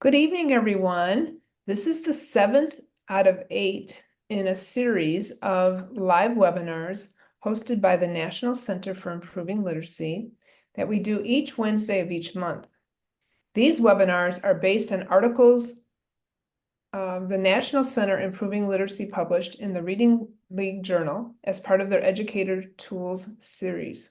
Good evening, everyone. This is the 7th out of 8 in a series of live webinars hosted by the National Center for Improving Literacy that we do each Wednesday of each month. These webinars are based on articles of the National Center Improving Literacy published in the Reading League Journal as part of their Educator Tools series.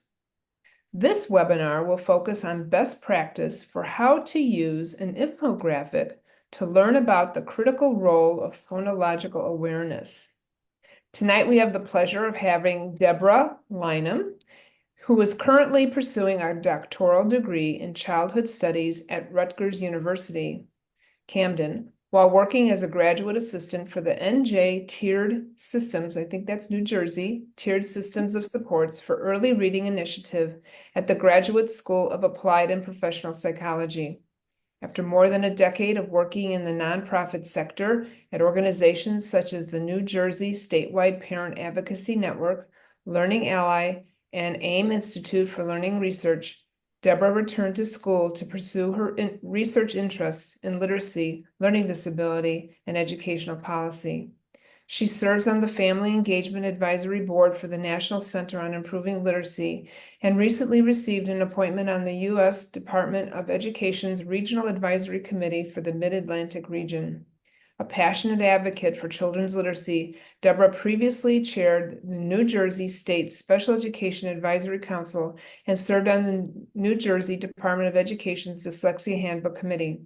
This webinar will focus on best practice for how to use an infographic to learn about the critical role of phonological awareness. Tonight, we have the pleasure of having Deborah Lynham, who is currently pursuing our doctoral degree in childhood studies at Rutgers University, Camden, while working as a graduate assistant for the NJ Tiered Systems, I think that's New Jersey, Tiered Systems of Supports for Early Reading Initiative at the Graduate School of Applied and Professional Psychology. After more than a decade of working in the nonprofit sector at organizations such as the New Jersey Statewide Parent Advocacy Network, Learning Ally, and AIM Institute for Learning Research, Deborah returned to school to pursue her research interests in literacy, learning disability, and educational policy. She serves on the Family Engagement Advisory Board for the National Center on Improving Literacy and recently received an appointment on the U.S. Department of Education's Regional Advisory Committee for the Mid-Atlantic region. A passionate advocate for children's literacy, Deborah previously chaired the New Jersey State Special Education Advisory Council and served on the New Jersey Department of Education's Dyslexia Handbook Committee.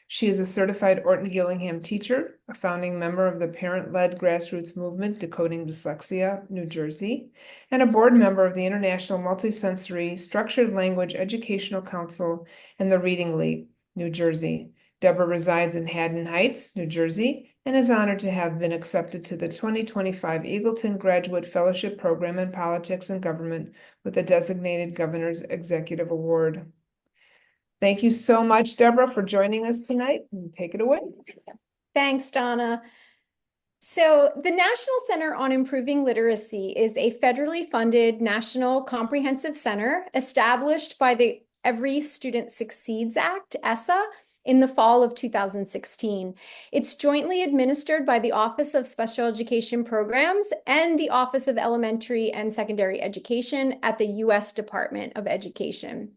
She is a certified Orton Gillingham teacher, a founding member of the parent-led grassroots movement Decoding Dyslexia, New Jersey, and a board member of the International Multisensory Structured Language Educational Council and the Reading League, New Jersey. Deborah resides in Haddon Heights, New Jersey, and is honored to have been accepted to the 2025 Eagleton Graduate Fellowship Program in Politics and Government with a designated Governor's Executive Award. Thank you so much, Deborah, for joining us tonight. Take it away. Thanks, Donna. So the National Center on Improving Literacy is a federally funded national comprehensive center established by the Every Student Succeeds Act, ESSA, in the fall of 2016. It's jointly administered by the Office of Special Education Programs and the Office of Elementary and Secondary Education at the U.S. Department of Education.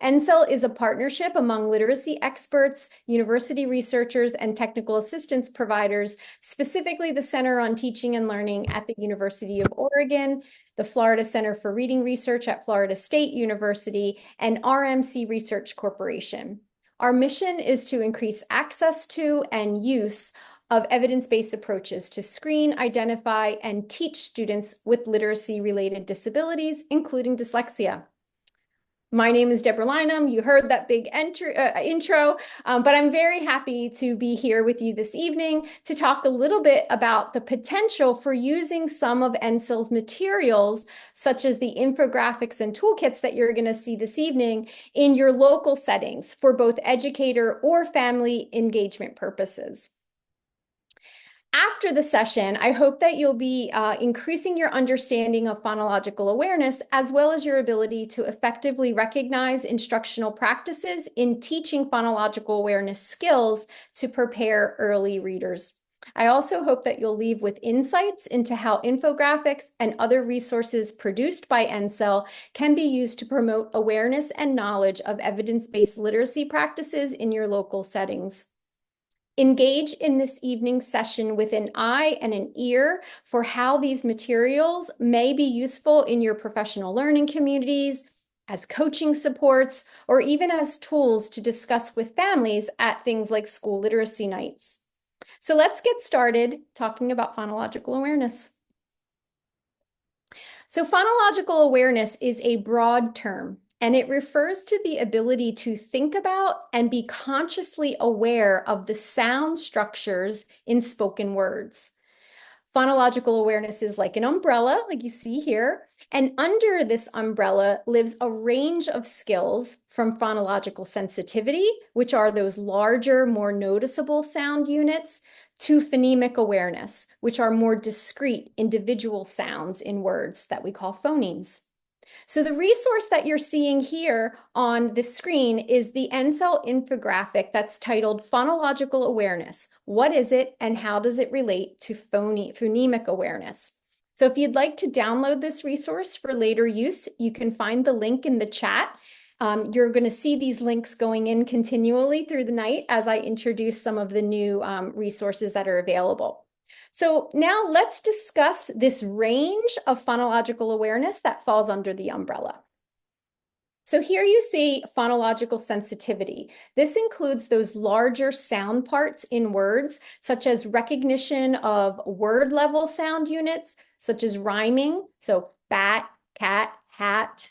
NCIL is a partnership among literacy experts, university researchers, and technical assistance providers, specifically the Center on Teaching and Learning at the University of Oregon, the Florida Center for Reading Research at Florida State University, and RMC Research Corporation. Our mission is to increase access to and use of evidence-based approaches to screen, identify, and teach students with literacy-related disabilities, including dyslexia. My name is Deborah Lynham. You heard that big intro, but I'm very happy to be here with you this evening to talk a little bit about the potential for using some of NCIL's materials, such as the infographics and toolkits that you're going to see this evening, in your local settings for both educator or family engagement purposes. After the session, I hope that you'll be increasing your understanding of phonological awareness, as well as your ability to effectively recognize instructional practices in teaching phonological awareness skills to prepare early readers. I also hope that you'll leave with insights into how infographics and other resources produced by NCIL can be used to promote awareness and knowledge of evidence-based literacy practices in your local settings. Engage in this evening's session with an eye and an ear for how these materials may be useful in your professional learning communities, as coaching supports, or even as tools to discuss with families at things like school literacy nights. So let's get started talking about phonological awareness. So phonological awareness is a broad term, and it refers to the ability to think about and be consciously aware of the sound structures in spoken words. Phonological awareness is like an umbrella, like you see here, and under this umbrella lives a range of skills from phonological sensitivity, which are those larger, more noticeable sound units, to phonemic awareness, which are more discrete individual sounds in words that we call phonemes. So the resource that you're seeing here on the screen is the NCIL infographic that's titled Phonological Awareness. What is it and how does it relate to phonemic awareness? So if you'd like to download this resource for later use, you can find the link in the chat. You're going to see these links going in continually through the night as I introduce some of the new resources that are available. So now let's discuss this range of phonological awareness that falls under the umbrella. So here you see phonological sensitivity. This includes those larger sound parts in words, such as recognition of word level sound units, such as rhyming, so bat, cat, hat,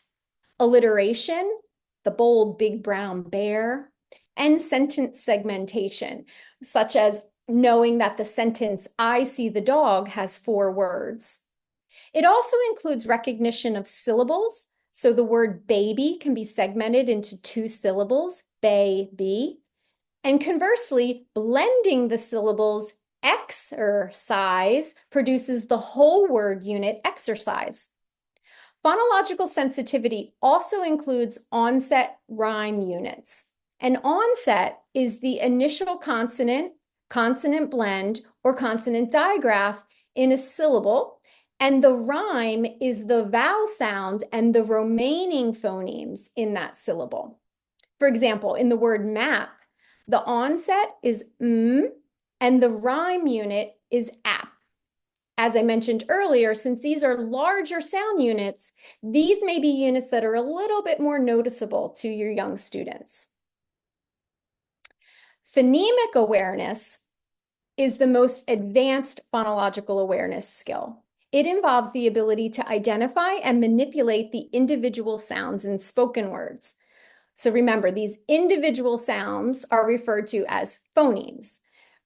alliteration, the bold big brown bear, and sentence segmentation, such as knowing that the sentence, I see the dog, has 4 words. It also includes recognition of syllables. So the word baby can be segmented into 2 syllables, baby. And conversely, blending the syllables exercise produces the whole word unit exercise. Phonological sensitivity also includes onset rhyme units. An onset is the initial consonant, consonant blend, or consonant digraph in a syllable, and the rhyme is the vowel sound and the remaining phonemes in that syllable. For example, in the word map, the onset is and the rhyme unit is ap. As I mentioned earlier, since these are larger sound units, these may be units that are a little bit more noticeable to your young students. Phonemic awareness is the most advanced phonological awareness skill. It involves the ability to identify and manipulate the individual sounds in spoken words. So remember, these individual sounds are referred to as phonemes.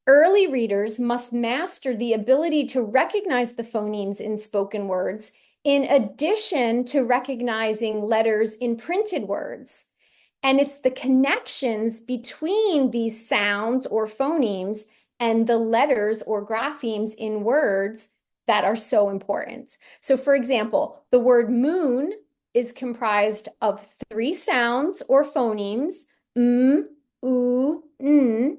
Early readers must master the ability to recognize the phonemes in spoken words, in addition to recognizing letters in printed words. And it's the connections between these sounds or phonemes and the letters or graphemes in words that are so important. So for example, the word moon is comprised of 3 sounds or phonemes, oo, n,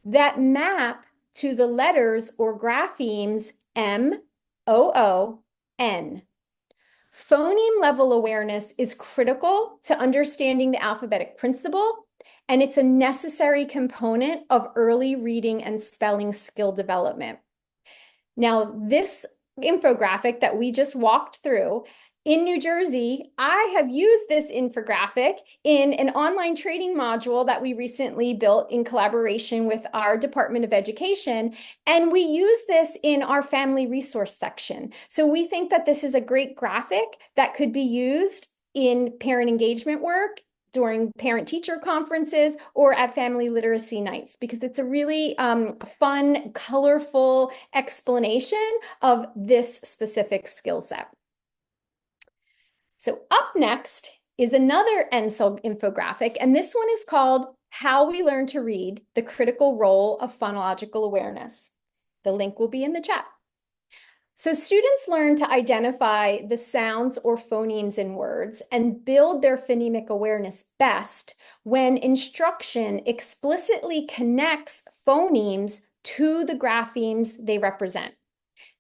that map to the letters or graphemes M, O, O, N. Phoneme level awareness is critical to understanding the alphabetic principle, and it's a necessary component of early reading and spelling skill development. Now, this infographic that we just walked through, in New Jersey, I have used this infographic in an online training module that we recently built in collaboration with our Department of Education, and we use this in our family resource section. So we think that this is a great graphic that could be used in parent engagement work, during parent-teacher conferences, or at family literacy nights, because it's a really fun, colorful explanation of this specific skill set. So up next is another NCIL infographic, and this one is called How We Learn to Read, the Critical Role of Phonological Awareness. The link will be in the chat. So students learn to identify the sounds or phonemes in words and build their phonemic awareness best when instruction explicitly connects phonemes to the graphemes they represent.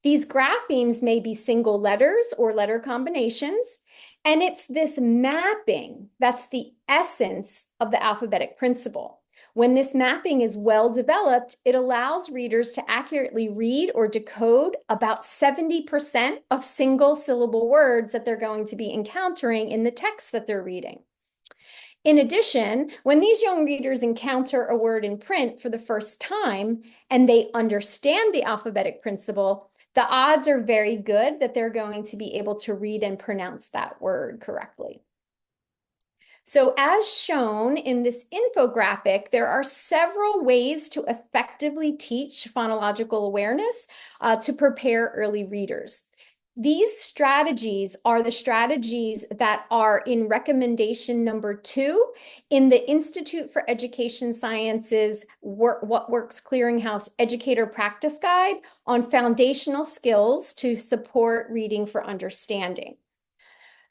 These graphemes may be single letters or letter combinations, and it's this mapping that's the essence of the alphabetic principle. When this mapping is well developed, it allows readers to accurately read or decode about 70% of single syllable words that they're going to be encountering in the text that they're reading. In addition, when these young readers encounter a word in print for the first time and they understand the alphabetic principle, the odds are very good that they're going to be able to read and pronounce that word correctly. So as shown in this infographic, there are several ways to effectively teach phonological awareness to prepare early readers. These strategies are the strategies that are in recommendation number 2 in the Institute for Education Sciences What Works Clearinghouse Educator Practice Guide on foundational skills to support reading for understanding.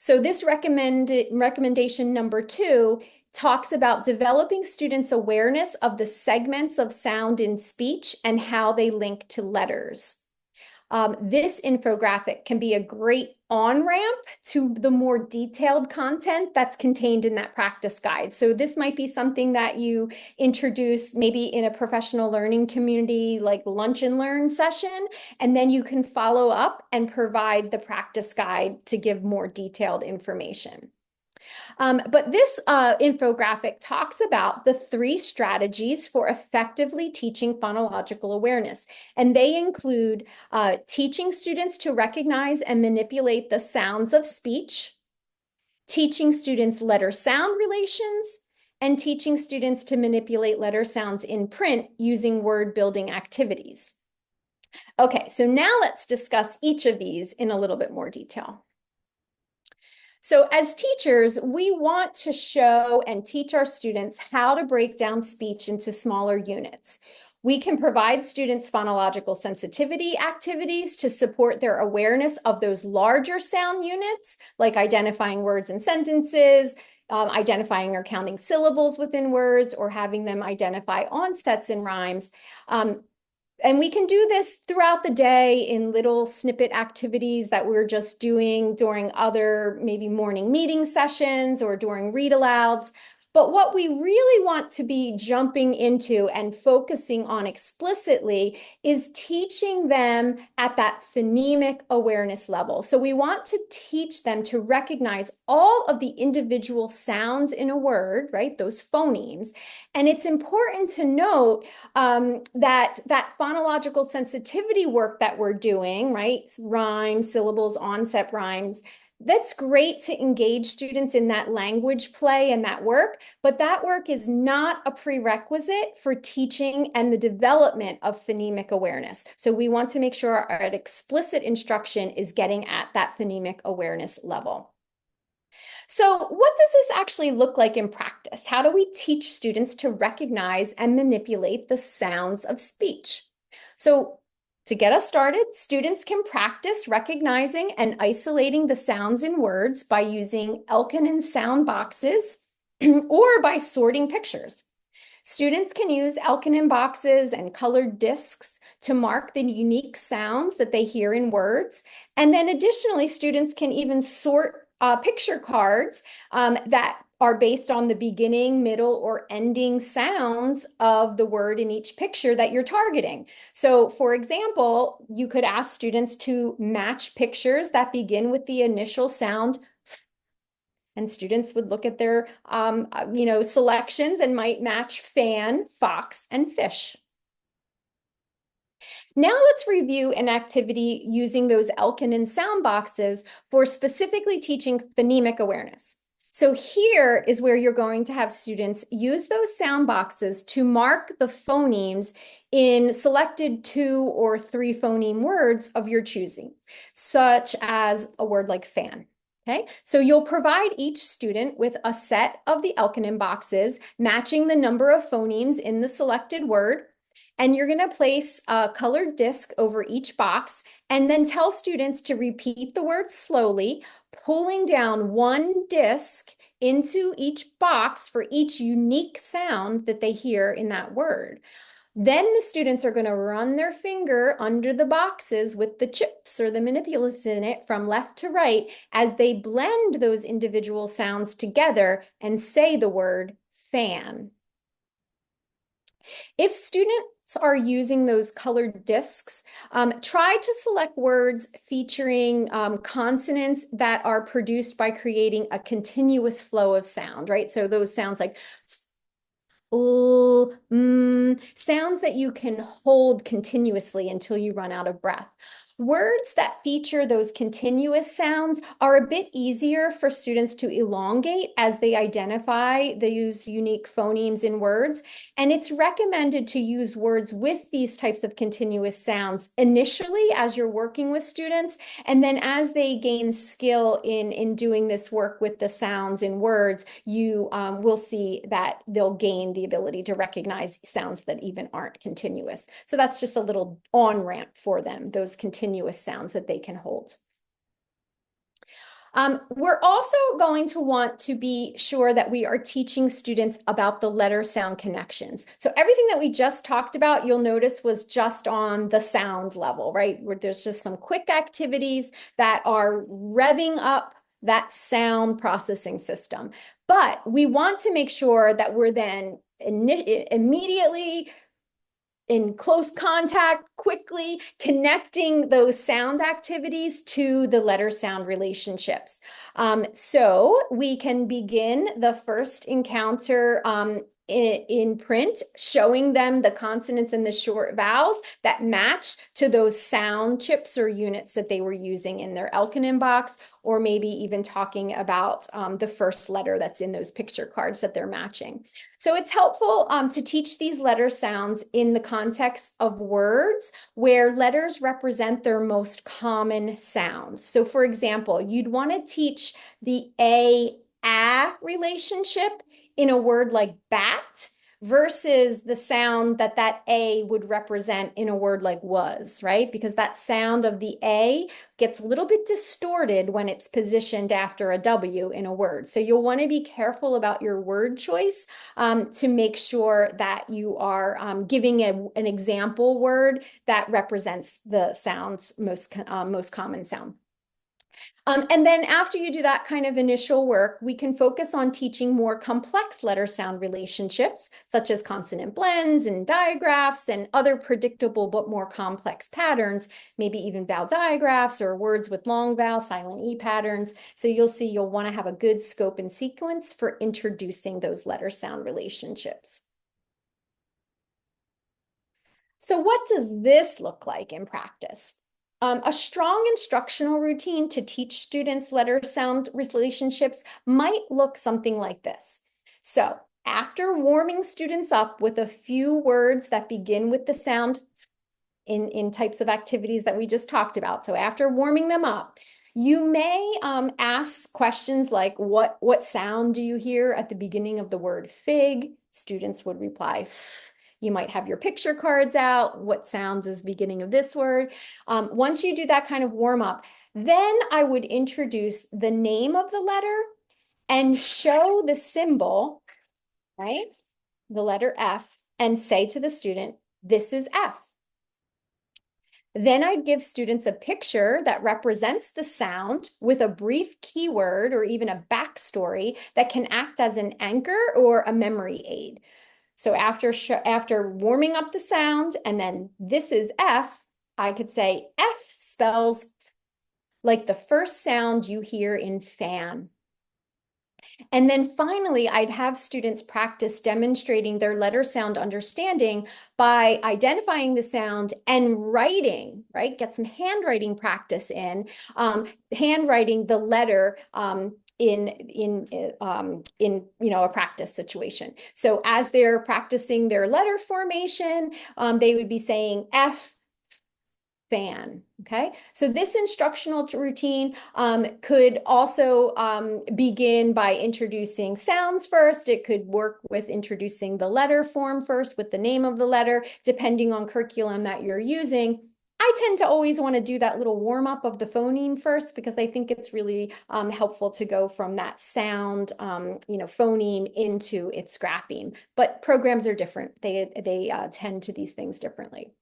So this recommendation number 2 talks about developing students' awareness of the segments of sound in speech and how they link to letters. This infographic can be a great on-ramp to the more detailed content that's contained in that practice guide. So this might be something that you introduce maybe in a professional learning community like lunch and learn session, and then you can follow up and provide the practice guide to give more detailed information. But this infographic talks about the 3 strategies for effectively teaching phonological awareness. And they include teaching students to recognize and manipulate the sounds of speech, teaching students letter-sound relations, and teaching students to manipulate letter sounds in print using word-building activities. Okay, so now let's discuss each of these in a little bit more detail. So as teachers, we want to show and teach our students how to break down speech into smaller units. We can provide students phonological sensitivity activities to support their awareness of those larger sound units, like identifying words and sentences, identifying or counting syllables within words, or having them identify onsets in rhymes. And we can do this throughout the day in little snippet activities that we're just doing during other maybe morning meeting sessions or during read alouds. But what we really want to be jumping into and focusing on explicitly is teaching them at that phonemic awareness level. So we want to teach them to recognize all of the individual sounds in a word, right? Those phonemes. And it's important to note that phonological sensitivity work that we're doing, right? Rhymes, syllables, onset rhymes, that's great to engage students in that language play and that work, but that work is not a prerequisite for teaching and the development of phonemic awareness. So we want to make sure our explicit instruction is getting at that phonemic awareness level. So what does this actually look like in practice? How do we teach students to recognize and manipulate the sounds of speech? So to get us started, students can practice recognizing and isolating the sounds in words by using Elkin sound boxes or by sorting pictures. Students can use Elkin boxes and colored discs to mark the unique sounds that they hear in words. And then additionally, students can even sort picture cards that are based on the beginning, middle, or ending sounds of the word in each picture that you're targeting. So for example, you could ask students to match pictures that begin with the initial sound, and students would look at their selections and might match fan, fox, and fish. Now let's review an activity using those Elkin sound boxes for specifically teaching phonemic awareness. So here is where you're going to have students use those sound boxes to mark the phonemes in selected 2 or 3 phoneme words of your choosing, such as a word like fan. Okay, so you'll provide each student with a set of the Elkin boxes matching the number of phonemes in the selected word. And you're going to place a colored disc over each box and then tell students to repeat the word slowly, pulling down one disc into each box for each unique sound that they hear in that word. Then the students are going to run their finger under the boxes with the chips or the manipulatives in it from left to right as they blend those individual sounds together and say the word fan. If students are using those colored discs, try to select words featuring consonants that are produced by creating a continuous flow of sound, right? So those sounds like sounds that you can hold continuously until you run out of breath. Words that feature those continuous sounds are a bit easier for students to elongate as they identify those unique phonemes in words. And it's recommended to use words with these types of continuous sounds initially as you're working with students. And then as they gain skill in doing this work with the sounds in words, you will see that they'll gain the ability to recognize sounds that even aren't continuous. So that's just a little on-ramp for them, those continuous sounds that they can hold. We're also going to want to be sure that we are teaching students about the letter sound connections. So everything that we just talked about, you'll notice was just on the sounds level, right? Where there's just some quick activities that are revving up that sound processing system. But we want to make sure that we're then immediately in close contact, quickly connecting those sound activities to the letter sound relationships. So we can begin the first encounter in print, showing them the consonants and the short vowels that match to those sound chips or units that they were using in their Elkin box, or maybe even talking about the first letter that's in those picture cards that they're matching. So it's helpful to teach these letter sounds in the context of words where letters represent their most common sounds. So for example, you'd want to teach the a relationship in a word like bat versus the sound that that A would represent in a word like was, right? Because that sound of the A gets a little bit distorted when it's positioned after a W in a word. So you'll want to be careful about your word choice to make sure that you are giving an example word that represents the sound's most common sound. And then after you do that kind of initial work, we can focus on teaching more complex letter sound relationships, such as consonant blends and digraphs and other predictable but more complex patterns, maybe even vowel digraphs or words with long vowel, silent E patterns. So you'll see you'll want to have a good scope and sequence for introducing those letter sound relationships. So what does this look like in practice? A strong instructional routine to teach students letter sound relationships might look something like this. So after warming students up with a few words that begin with the sound in types of activities that we just talked about, so after warming them up, you may ask questions like, what sound do you hear at the beginning of the word fig? Students would reply, F. You might have your picture cards out. What sounds is beginning of this word? Once you do that kind of warm up, then I would introduce the name of the letter and show the symbol, right? The letter F, and say to the student, this is F. Then I'd give students a picture that represents the sound with a brief keyword or even a backstory that can act as an anchor or a memory aid. So after warming up the sound and then this is F, I could say F spells like the first sound you hear in fan. And then finally, I'd have students practice demonstrating their letter sound understanding by identifying the sound and writing, right? Get some handwriting practice in, handwriting the letter in a practice situation. So as they're practicing their letter formation, they would be saying F, fan. Okay, so this instructional routine could also begin by introducing sounds first. It could work with introducing the letter form first with the name of the letter, depending on curriculum that you're using. I tend to always want to do that little warm up of the phoneme first because I think it's really helpful to go from that sound, phoneme into its grapheme. But programs are different. They tend to these things differently.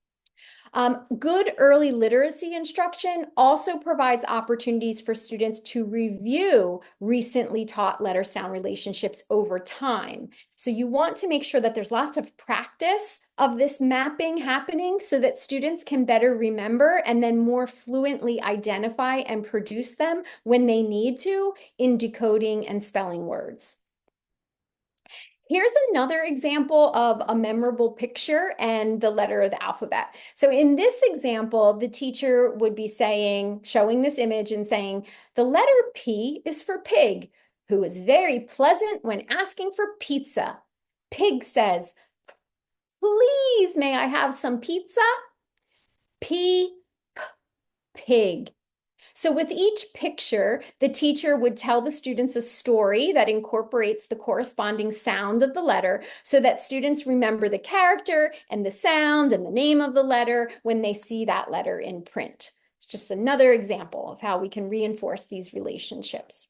Good early literacy instruction also provides opportunities for students to review recently taught letter sound relationships over time. So you want to make sure that there's lots of practice of this mapping happening so that students can better remember and then more fluently identify and produce them when they need to in decoding and spelling words. Here's another example of a memorable picture and the letter of the alphabet. So in this example, the teacher would be showing this image and saying, the letter P is for pig, who is very pleasant when asking for pizza. Pig says, please, may I have some pizza? Pig. So with each picture, the teacher would tell the students a story that incorporates the corresponding sound of the letter so that students remember the character and the sound and the name of the letter when they see that letter in print. Just another example of how we can reinforce these relationships.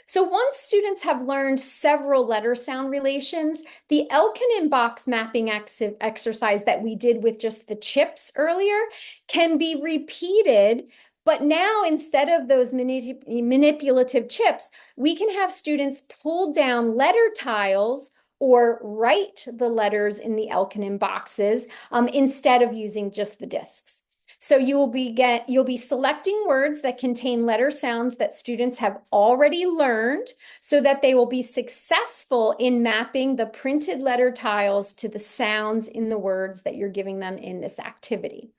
So once students have learned several letter sound relations, the Elkin box mapping exercise that we did with just the chips earlier can be repeated. But now, instead of those manipulative chips, we can have students pull down letter tiles or write the letters in the Elkin boxes instead of using just the discs. So you'll be selecting words that contain letter sounds that students have already learned so that they will be successful in mapping the printed letter tiles to the sounds in the words that you're giving them in this activity.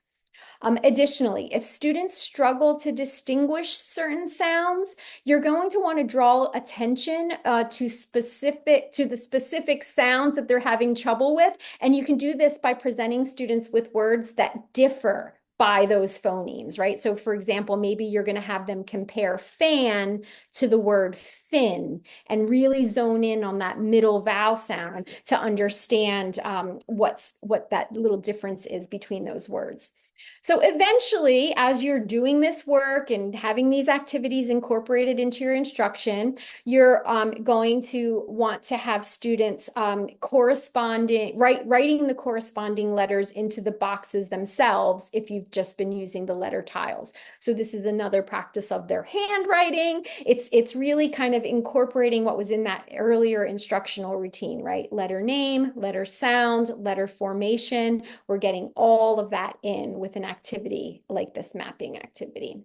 Additionally, if students struggle to distinguish certain sounds, you're going to want to draw attention to the specific sounds that they're having trouble with. And you can do this by presenting students with words that differ by those phonemes, right? So for example, maybe you're going to have them compare fan to the word fin and really zone in on that middle vowel sound to understand what that little difference is between those words. So eventually, as you're doing this work and having these activities incorporated into your instruction, you're going to want to have students writing the corresponding letters into the boxes themselves if you've just been using the letter tiles. So this is another practice of their handwriting. It's really kind of incorporating what was in that earlier instructional routine, right? Letter name, letter sound, letter formation. We're getting all of that in with an activity like this mapping activity.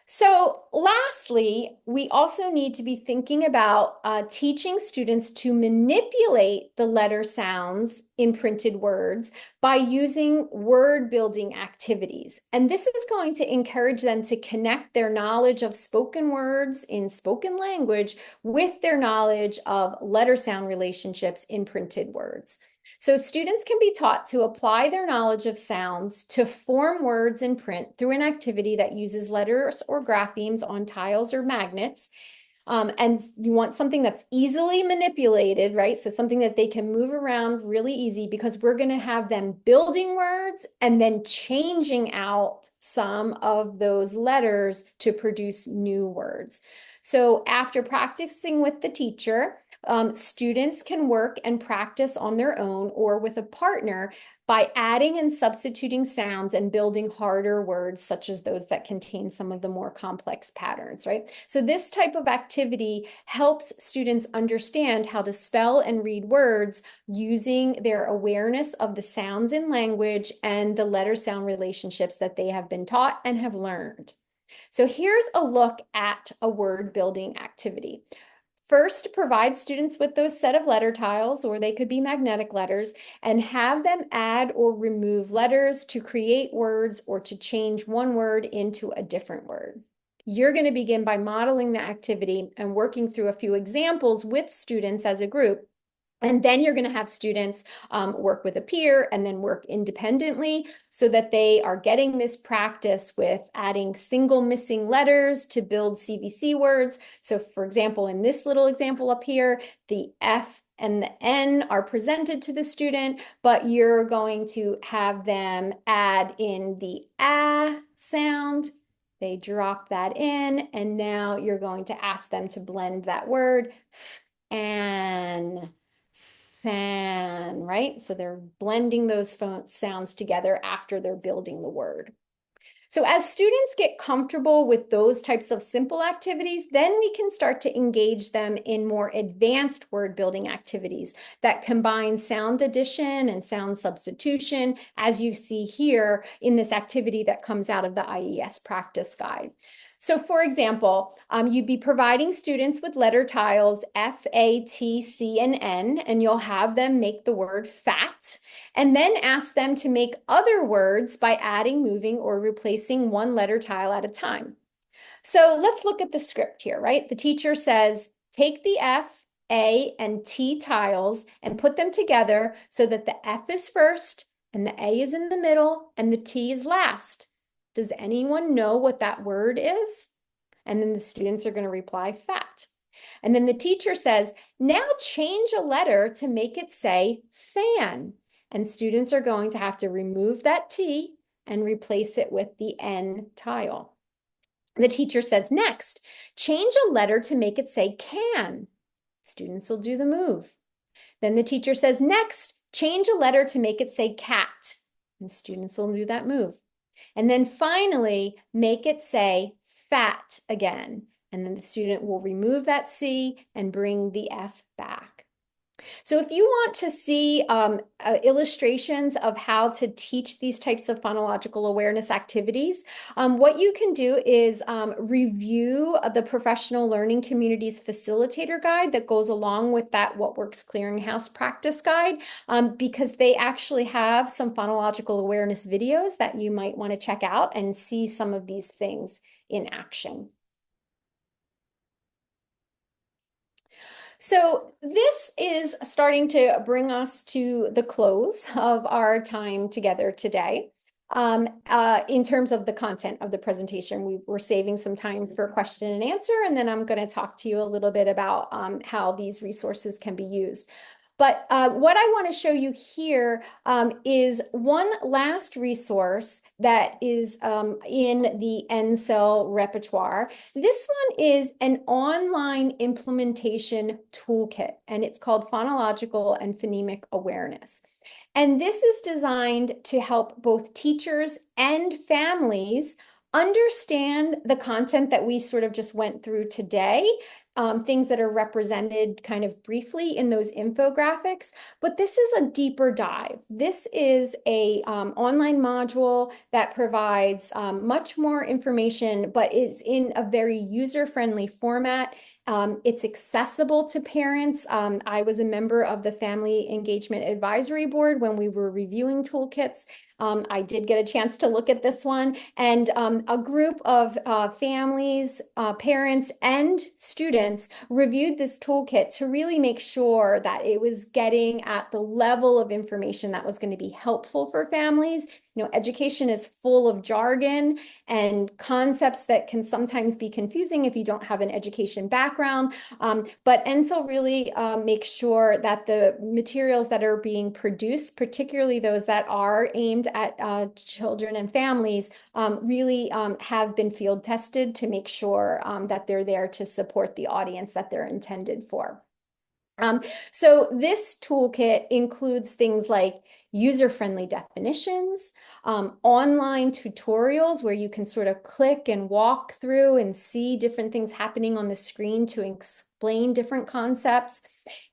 So lastly, we also need to be thinking about teaching students to manipulate the letter sounds in printed words by using word building activities. And this is going to encourage them to connect their knowledge of spoken words in spoken language with their knowledge of letter sound relationships in printed words. So students can be taught to apply their knowledge of sounds to form words in print through an activity that uses letters or graphemes on tiles or magnets. And you want something that's easily manipulated, right? So something that they can move around really easy, because we're going to have them building words and then changing out some of those letters to produce new words. So after practicing with the teacher, students can work and practice on their own or with a partner by adding and substituting sounds and building harder words, such as those that contain some of the more complex patterns, right? So this type of activity helps students understand how to spell and read words using their awareness of the sounds in language and the letter sound relationships that they have been taught and have learned. So here's a look at a word building activity. First, provide students with those set of letter tiles, or they could be magnetic letters, and have them add or remove letters to create words or to change one word into a different word. You're going to begin by modeling the activity and working through a few examples with students as a group. And then you're going to have students work with a peer and then work independently so that they are getting this practice with adding single missing letters to build CVC words. So for example, in this little example up here, the F and the N are presented to the student, but you're going to have them add in the A sound. They drop that in, and now you're going to ask them to blend that word, and fan, right? So they're blending those sounds together after they're building the word. So as students get comfortable with those types of simple activities, then we can start to engage them in more advanced word building activities that combine sound addition and sound substitution, as you see here in this activity that comes out of the IES practice guide. So for example, you'd be providing students with letter tiles F, A, T, C, and N, and you'll have them make the word fat, and then ask them to make other words by adding, moving, or replacing one letter tile at a time. So let's look at the script here, right? The teacher says, take the F, A, and T tiles and put them together so that the F is first, and the A is in the middle, and the T is last. Does anyone know what that word is? And then the students are going to reply fat. And then the teacher says, now change a letter to make it say fan. And students are going to have to remove that T and replace it with the N tile. The teacher says, next, change a letter to make it say can. Students will do the move. Then the teacher says, next, change a letter to make it say cat. And students will do that move. And then finally, make it say fat again. And then the student will remove that C and bring the F back. So if you want to see illustrations of how to teach these types of phonological awareness activities, what you can do is review the Professional Learning Community's Facilitator Guide that goes along with that What Works Clearinghouse Practice Guide, because they actually have some phonological awareness videos that you might want to check out and see some of these things in action. So this is starting to bring us to the close of our time together today. In terms of the content of the presentation, we're saving some time for question and answer, and then I'm going to talk to you a little bit about how these resources can be used. But what I want to show you here is one last resource that is in the NCIL repertoire. This one is an online implementation toolkit, and it's called Phonological and Phonemic Awareness. And this is designed to help both teachers and families understand the content that we sort of just went through today, things that are represented kind of briefly in those infographics, but this is a deeper dive. This is a online module that provides much more information, but it's in a very user-friendly format. It's accessible to parents. I was a member of the Family Engagement Advisory Board when we were reviewing toolkits. I did get a chance to look at this one, and a group of families, parents, and students reviewed this toolkit to really make sure that it was getting at the level of information that was going to be helpful for families. You know, education is full of jargon and concepts that can sometimes be confusing if you don't have an education background. But NCIL really makes sure that the materials that are being produced, particularly those that are aimed at children and families, really have been field tested to make sure that they're there to support the audience that they're intended for. So this toolkit includes things like user-friendly definitions, online tutorials where you can sort of click and walk through and see different things happening on the screen to explain different concepts.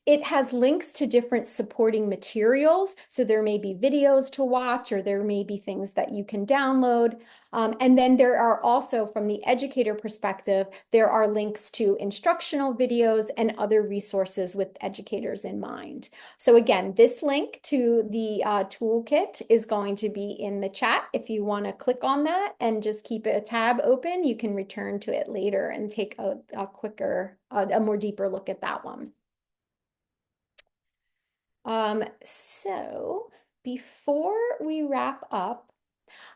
It has links to different supporting materials. So there may be videos to watch, or there may be things that you can download. And then there are also, from the educator perspective, there are links to instructional videos and other resources with educators in mind. So again, this link to the toolkit is going to be in the chat. If you want to click on that and just keep a tab open, you can return to it later and take a more deeper look at that one. So before we wrap up,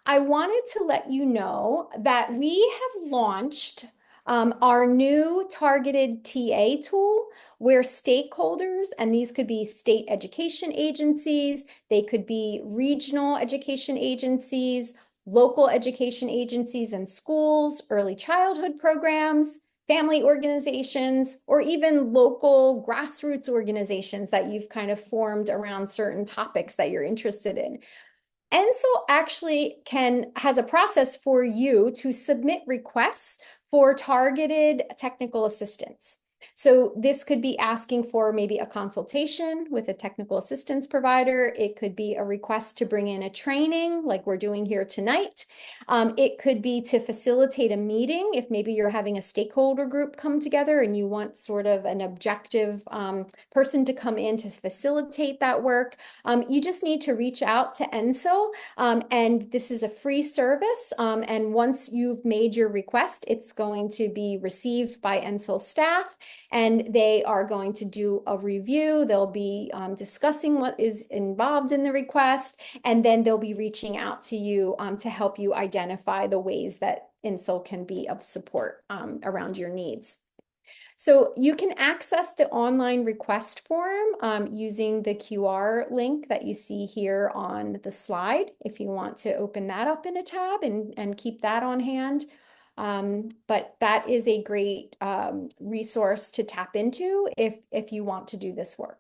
I wanted to let you know that we have launched our new targeted TA tool, where stakeholders, and these could be state education agencies, they could be regional education agencies, local education agencies and schools, early childhood programs, family organizations, or even local grassroots organizations that you've kind of formed around certain topics that you're interested in. NCIL actually has a process for you to submit requests for targeted technical assistance. So this could be asking for maybe a consultation with a technical assistance provider. It could be a request to bring in a training like we're doing here tonight. It could be to facilitate a meeting if maybe you're having a stakeholder group come together and you want sort of an objective person to come in to facilitate that work. You just need to reach out to NCIL, and this is a free service. And once you've made your request, it's going to be received by NCIL staff, and they are going to do a review. They'll be discussing what is involved in the request, and then they'll be reaching out to you to help you identify the ways that NCIL can be of support around your needs. So you can access the online request form using the QR link that you see here on the slide. If you want to open that up in a tab and keep that on hand. But that is a great resource to tap into if you want to do this work.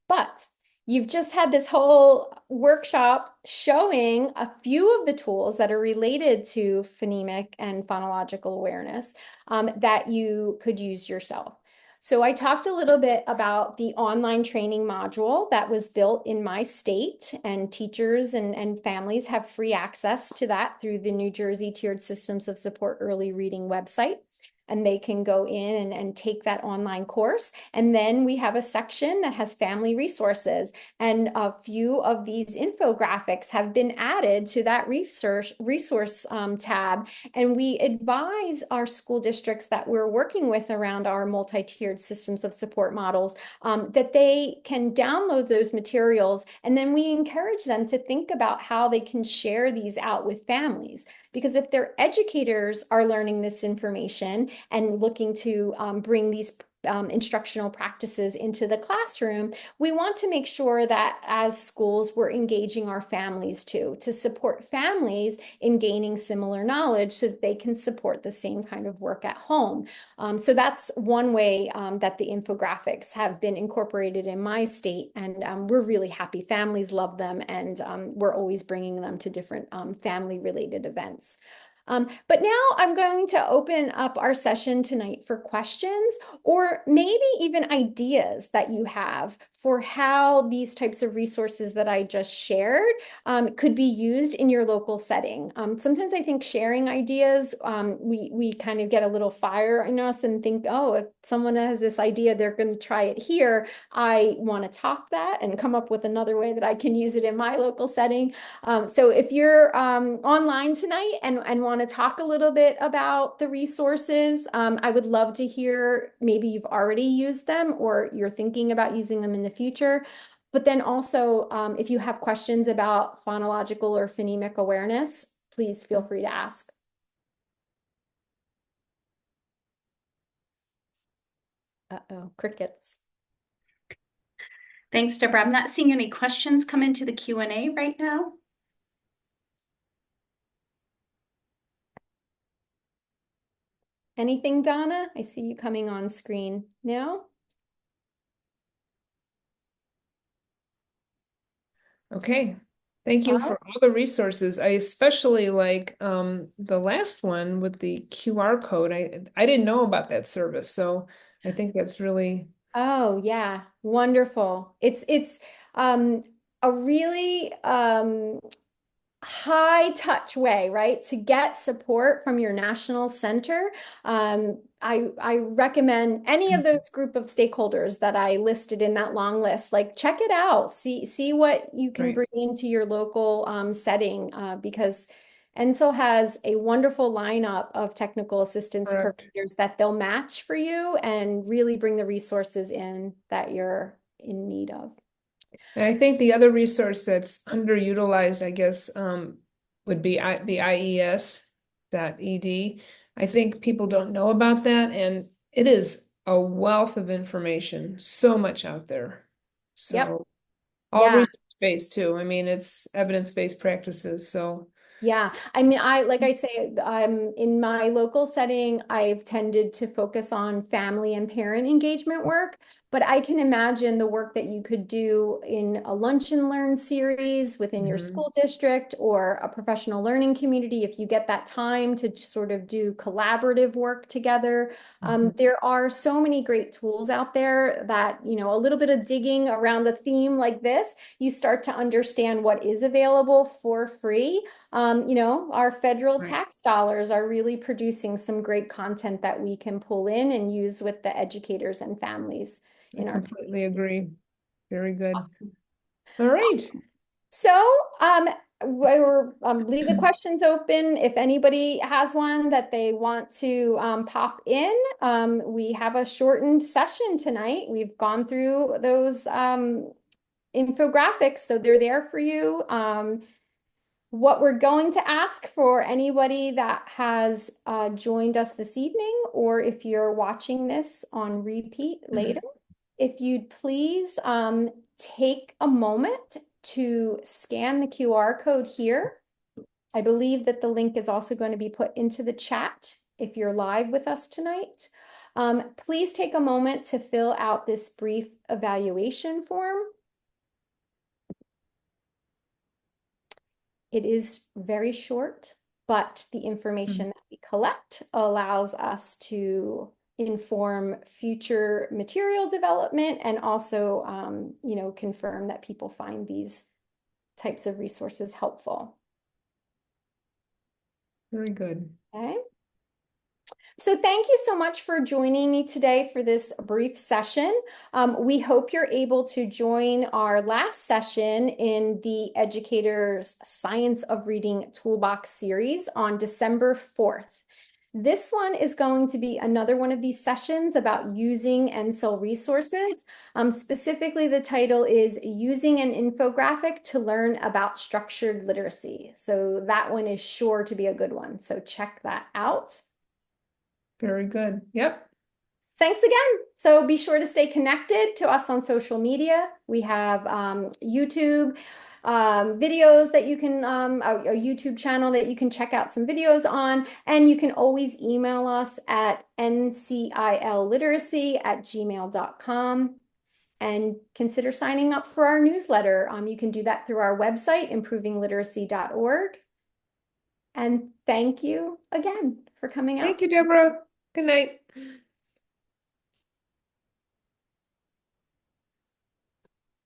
But you've just had this whole workshop showing a few of the tools that are related to phonemic and phonological awareness that you could use yourself. So I talked a little bit about the online training module that was built in my state, and teachers and families have free access to that through the New Jersey Tiered Systems of Support Early Reading website. And they can go in and take that online course. And then we have a section that has family resources. And a few of these infographics have been added to that resource tab. And we advise our school districts that we're working with around our multi-tiered systems of support models that they can download those materials. And then we encourage them to think about how they can share these out with families. Because if their educators are learning this information and looking to bring these instructional practices into the classroom, we want to make sure that as schools, we're engaging our families too, to support families in gaining similar knowledge so that they can support the same kind of work at home. So that's one way that the infographics have been incorporated in my state, and we're really happy. Families love them, and we're always bringing them to different family-related events. But now I'm going to open up our session tonight for questions, or maybe even ideas that you have for how these types of resources that I just shared could be used in your local setting. Sometimes I think sharing ideas, we kind of get a little fire in us and think, oh, if someone has this idea, they're going to try it here. I want to top that and come up with another way that I can use it in my local setting. So if you're online tonight and want to talk a little bit about the resources, I would love to hear, maybe you've already used them or you're thinking about using them in the future. But then also, if you have questions about phonological or phonemic awareness, please feel free to ask. Uh-oh, crickets. Thanks, Deborah. I'm not seeing any questions come into the Q&A right now. Anything, Donna? I see you coming on screen. No? Okay. Thank you for all the resources. I especially like the last one with the QR code. I didn't know about that service, so I think that's really Oh yeah, wonderful. It's a really high touch way, right, to get support from your national center. I recommend any of those group of stakeholders that I listed in that long list, like check it out, see what you can right. bring into your local setting, because NCIL has a wonderful lineup of technical assistance Correct. providers that they'll match for you and really bring the resources in that you're in need of. And I think the other resource that's underutilized, I guess, would be the IES.ed. I think people don't know about that, and it is a wealth of information, so much out there. Yep. So all Yeah. research-based too. I mean, it's evidence-based practices, so Yeah, I mean, like I say, in my local setting, I've tended to focus on family and parent engagement work, but I can imagine the work that you could do in a lunch and learn series within your mhm, school district or a professional learning community. If you get that time to sort of do collaborative work together, mhm. there are so many great tools out there that, a little bit of digging around a theme like this, you start to understand what is available for free. Our federal Right. tax dollars are really producing some great content that we can pull in and use with the educators and families I in our community. completely agree. Very good. All right. So, we're leave the questions open. If anybody has one that they want to pop in, we have a shortened session tonight. We've gone through those infographics, so they're there for you. What we're going to ask for anybody that has joined us this evening, or if you're watching this on repeat later, if you'd please take a moment to scan the QR code here. I believe that the link is also going to be put into the chat if you're live with us tonight. Please take a moment to fill out this brief evaluation form. It is very short, but the information that we collect allows us to inform future material development and also, confirm that people find these types of resources helpful. Very good. Okay. So thank you so much for joining me today for this brief session. We hope you're able to join our last session in the Educator's Science of Reading Toolbox series on December 4th. This one is going to be another one of these sessions about using NCIL resources. Specifically, the title is Using an Infographic to Learn About Structured Literacy. So that one is sure to be a good one. So check that out. Very good. Yep. Thanks again. So be sure to stay connected to us on social media. We have YouTube videos that you can, a YouTube channel that you can check out some videos on, and you can always email us at ncilliteracy@gmail.com and consider signing up for our newsletter. You can do that through our website, improvingliteracy.org. And thank you again for coming out. Thank you, Deborah. Good night.